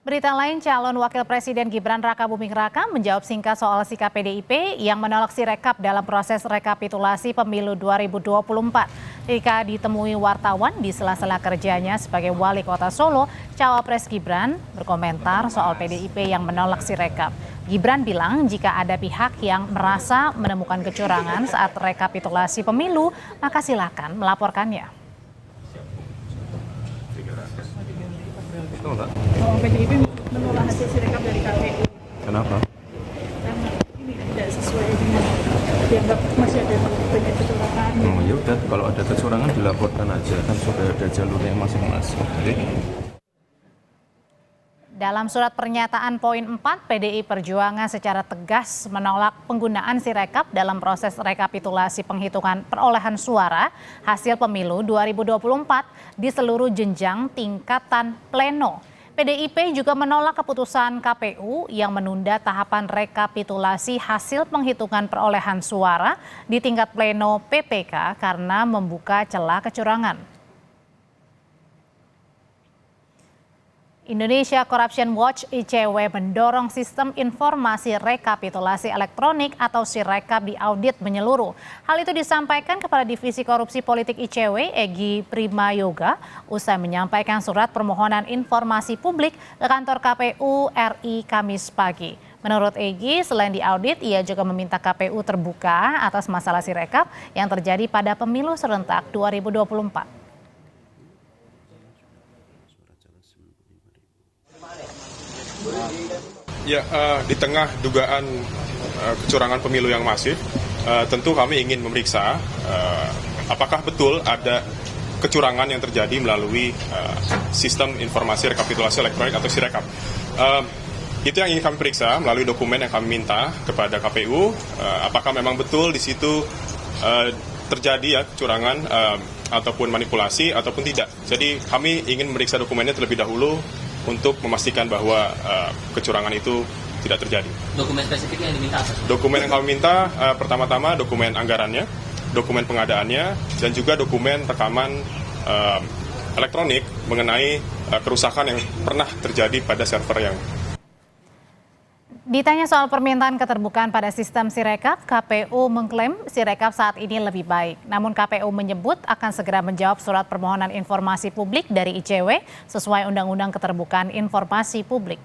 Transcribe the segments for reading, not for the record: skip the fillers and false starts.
Berita lain, calon Wakil Presiden Gibran Rakabuming Raka menjawab singkat soal sikap PDIP yang menolak Sirekap dalam proses rekapitulasi pemilu 2024. Ketika ditemui wartawan di sela-sela kerjanya sebagai Wali Kota Solo, Cawapres Gibran berkomentar soal PDIP yang menolak Sirekap. Gibran bilang jika ada pihak yang merasa menemukan kecurangan saat rekapitulasi pemilu, maka silakan melaporkannya. PDIP menolak hasil Sirekap dari KPU. Kenapa? Karena ini tidak sesuai dengan dianggap masih ada banyak kecurangan. Ya udah, kalau ada kecurangan dilaporkan aja, kan sudah ada jalurnya masing-masing. Dalam surat pernyataan poin 4, PDI Perjuangan secara tegas menolak penggunaan Sirekap dalam proses rekapitulasi penghitungan perolehan suara hasil pemilu 2024 di seluruh jenjang tingkatan pleno. PDIP juga menolak keputusan KPU yang menunda tahapan rekapitulasi hasil penghitungan perolehan suara di tingkat pleno PPK karena membuka celah kecurangan. Indonesia Corruption Watch (ICW) mendorong sistem informasi rekapitulasi elektronik atau Sirekap diaudit menyeluruh. Hal itu disampaikan kepada Divisi Korupsi Politik ICW, Egy Primayoga, usai menyampaikan surat permohonan informasi publik ke kantor KPU RI Kamis pagi. Menurut Egy, selain diaudit, ia juga meminta KPU terbuka atas masalah Sirekap yang terjadi pada pemilu serentak 2024. Ya, di tengah dugaan kecurangan pemilu yang masif, tentu kami ingin memeriksa apakah betul ada kecurangan yang terjadi melalui sistem informasi rekapitulasi elektronik atau Sirekap. Itu yang ingin kami periksa melalui dokumen yang kami minta kepada KPU, apakah memang betul di situ terjadi ya kecurangan ataupun manipulasi ataupun tidak. Jadi kami ingin memeriksa dokumennya terlebih dahulu untuk memastikan bahwa kecurangan itu tidak terjadi. Dokumen spesifiknya yang diminta apa? Dokumen yang kami minta pertama-tama dokumen anggarannya, dokumen pengadaannya, dan juga dokumen rekaman elektronik mengenai kerusakan yang pernah terjadi pada server yang. Ditanya soal permintaan keterbukaan pada sistem Sirekap, KPU mengklaim Sirekap saat ini lebih baik. Namun KPU menyebut akan segera menjawab surat permohonan informasi publik dari ICW sesuai Undang-Undang Keterbukaan Informasi Publik.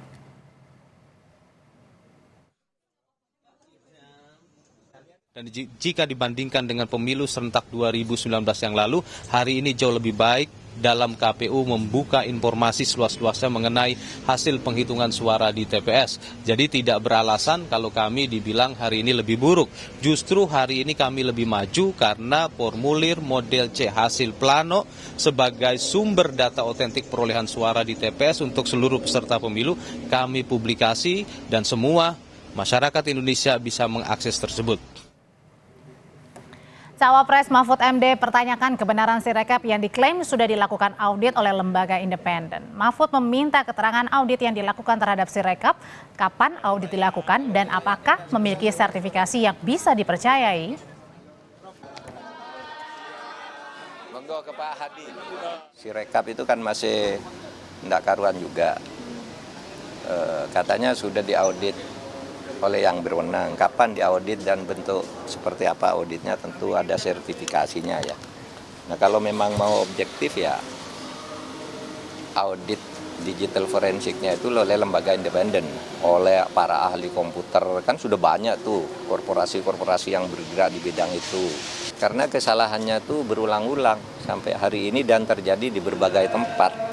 Dan jika dibandingkan dengan pemilu serentak 2019 yang lalu, hari ini jauh lebih baik dalam KPU membuka informasi seluas-luasnya mengenai hasil penghitungan suara di TPS. Jadi tidak beralasan kalau kami dibilang hari ini lebih buruk. Justru hari ini kami lebih maju karena formulir model C hasil plano sebagai sumber data otentik perolehan suara di TPS untuk seluruh peserta pemilu kami publikasi dan semua masyarakat Indonesia bisa mengakses tersebut. Cawapres Mahfud MD pertanyakan kebenaran Sirekap yang diklaim sudah dilakukan audit oleh lembaga independen. Mahfud meminta keterangan audit yang dilakukan terhadap Sirekap, kapan audit dilakukan dan apakah memiliki sertifikasi yang bisa dipercayai. Monggo ke Pak Hadi. Sirekap itu kan masih tidak karuan juga. Katanya sudah diaudit oleh yang berwenang. Kapan diaudit dan bentuk seperti apa auditnya tentu ada sertifikasinya ya. Nah kalau memang mau objektif ya audit digital forensiknya itu oleh lembaga independen, oleh para ahli komputer, kan sudah banyak tuh korporasi-korporasi yang bergerak di bidang itu. Karena kesalahannya tuh berulang-ulang sampai hari ini dan terjadi di berbagai tempat.